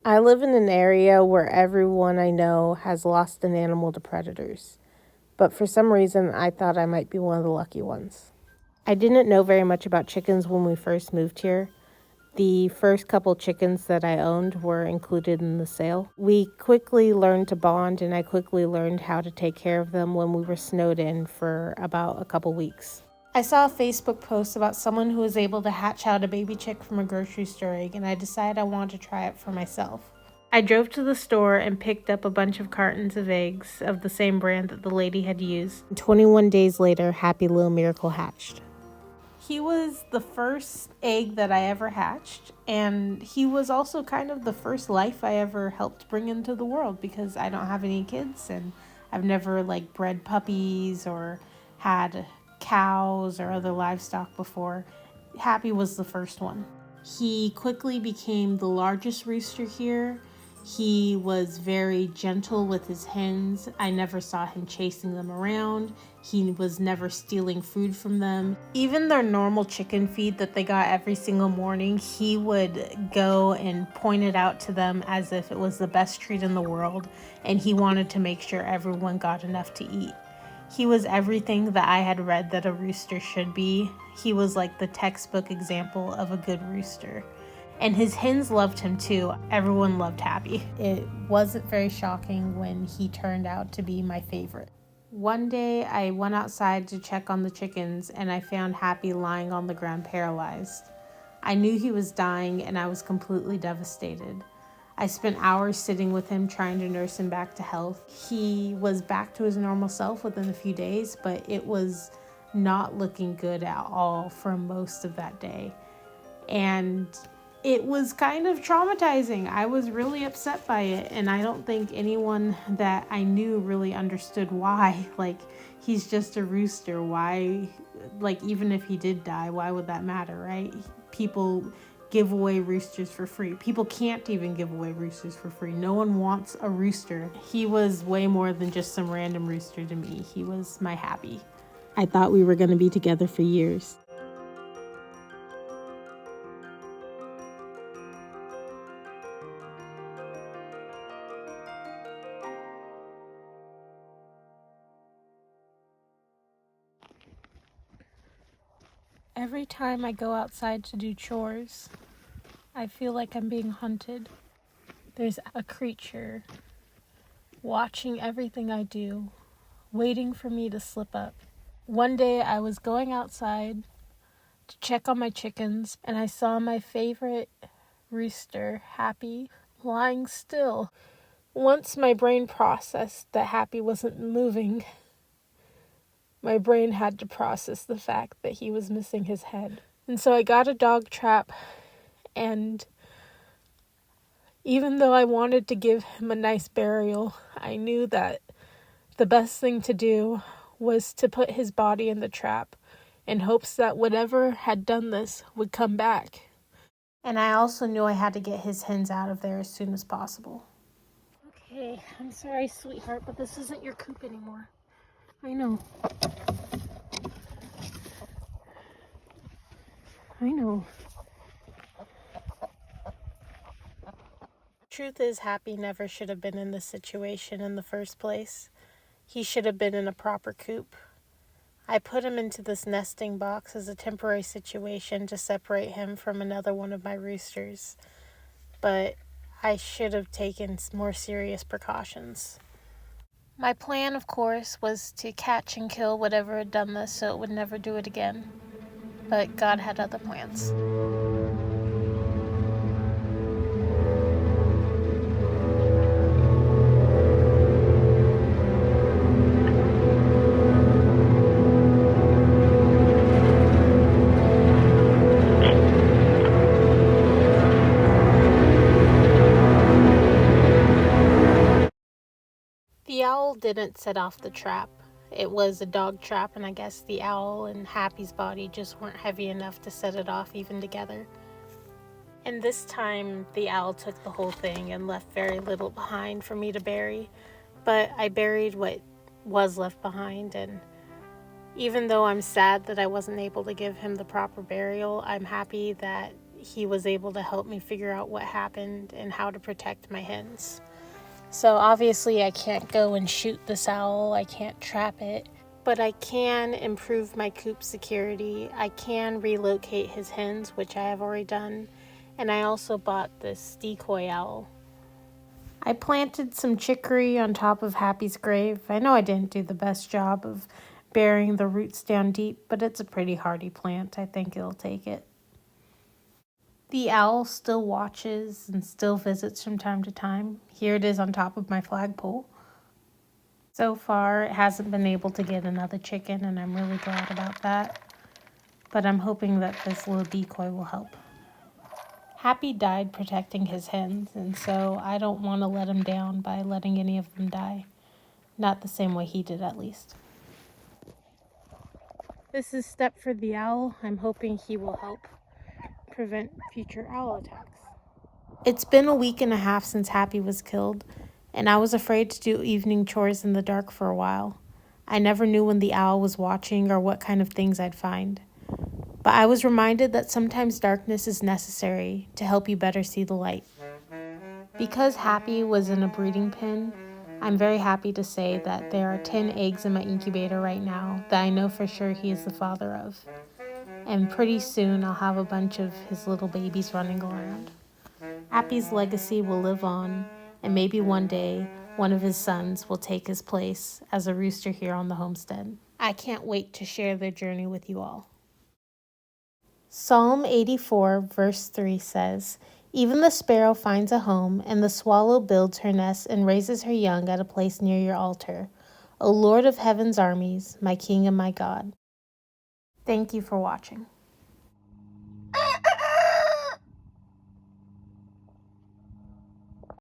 I live in an area where everyone I know has lost an animal to predators, but for some reason I thought I might be one of the lucky ones. I didn't know very much about chickens when we first moved here. The first couple chickens that I owned were included in the sale. We quickly learned to bond, and I quickly learned how to take care of them when we were snowed in for about a couple weeks. I saw a Facebook post about someone who was able to hatch out a baby chick from a grocery store egg, and I decided I wanted to try it for myself. I drove to the store and picked up a bunch of cartons of eggs of the same brand that the lady had used. 21 days later, Happy Little Miracle hatched. He was the first egg that I ever hatched, and he was also kind of the first life I ever helped bring into the world because I don't have any kids and I've never bred puppies or had cows or other livestock before. Happy was the first one. He quickly became the largest rooster here. He was very gentle with his hens. I never saw him chasing them around. He was never stealing food from them. Even their normal chicken feed that they got every single morning, he would go and point it out to them as if it was the best treat in the world, and he wanted to make sure everyone got enough to eat. He was everything that I had read that a rooster should be. He was like the textbook example of a good rooster. And his hens loved him too. Everyone loved Happy. It wasn't very shocking when he turned out to be my favorite. One day I went outside to check on the chickens and I found Happy lying on the ground paralyzed. I knew he was dying and I was completely devastated. I spent hours sitting with him trying to nurse him back to health. He was back to his normal self within a few days, but it was not looking good at all for most of that day. And it was kind of traumatizing. I was really upset by it, and I don't think anyone that I knew really understood why. He's just a rooster. Why, even if he did die, why would that matter, right? People give away roosters for free. People can't even give away roosters for free. No one wants a rooster. He was way more than just some random rooster to me. He was my Happy. I thought we were going to be together for years. Every time I go outside to do chores, I feel like I'm being hunted. There's a creature watching everything I do, waiting for me to slip up. One day I was going outside to check on my chickens, and I saw my favorite rooster, Happy, lying still. Once my brain processed that Happy wasn't moving, my brain had to process the fact that he was missing his head. And so I got a dog trap, and even though I wanted to give him a nice burial, I knew that the best thing to do was to put his body in the trap in hopes that whatever had done this would come back. And I also knew I had to get his hens out of there as soon as possible. Okay, I'm sorry, sweetheart, but this isn't your coop anymore. I know. Truth is, Happy never should have been in this situation in the first place. He should have been in a proper coop. I put him into this nesting box as a temporary situation to separate him from another one of my roosters, but I should have taken more serious precautions. My plan, of course, was to catch and kill whatever had done this so it would never do it again, but God had other plans. The owl didn't set off the trap. It was a dog trap, and I guess the owl and Happy's body just weren't heavy enough to set it off even together. And this time, the owl took the whole thing and left very little behind for me to bury. But I buried what was left behind, and even though I'm sad that I wasn't able to give him the proper burial, I'm happy that he was able to help me figure out what happened and how to protect my hens. So obviously I can't go and shoot this owl, I can't trap it, but I can improve my coop security. I can relocate his hens, which I have already done, and I also bought this decoy owl. I planted some chicory on top of Happy's grave. I know I didn't do the best job of burying the roots down deep, but it's a pretty hardy plant. I think it'll take it. The owl still watches and still visits from time to time. Here it is on top of my flagpole. So far, it hasn't been able to get another chicken, and I'm really glad about that. But I'm hoping that this little decoy will help. Happy died protecting his hens, and so I don't want to let him down by letting any of them die. Not the same way he did, at least. This is Step for the owl. I'm hoping he will help prevent future owl attacks. It's been a week and a half since Happy was killed, and I was afraid to do evening chores in the dark for a while. I never knew when the owl was watching or what kind of things I'd find. But I was reminded that sometimes darkness is necessary to help you better see the light. Because Happy was in a breeding pen, I'm very happy to say that there are 10 eggs in my incubator right now that I know for sure he is the father of. And pretty soon I'll have a bunch of his little babies running around. Happy's legacy will live on, and maybe one day one of his sons will take his place as a rooster here on the homestead. I can't wait to share their journey with you all. Psalm 84 verse 3 says, "Even the sparrow finds a home, and the swallow builds her nest and raises her young at a place near your altar. O Lord of heaven's armies, my King and my God." Thank you for watching.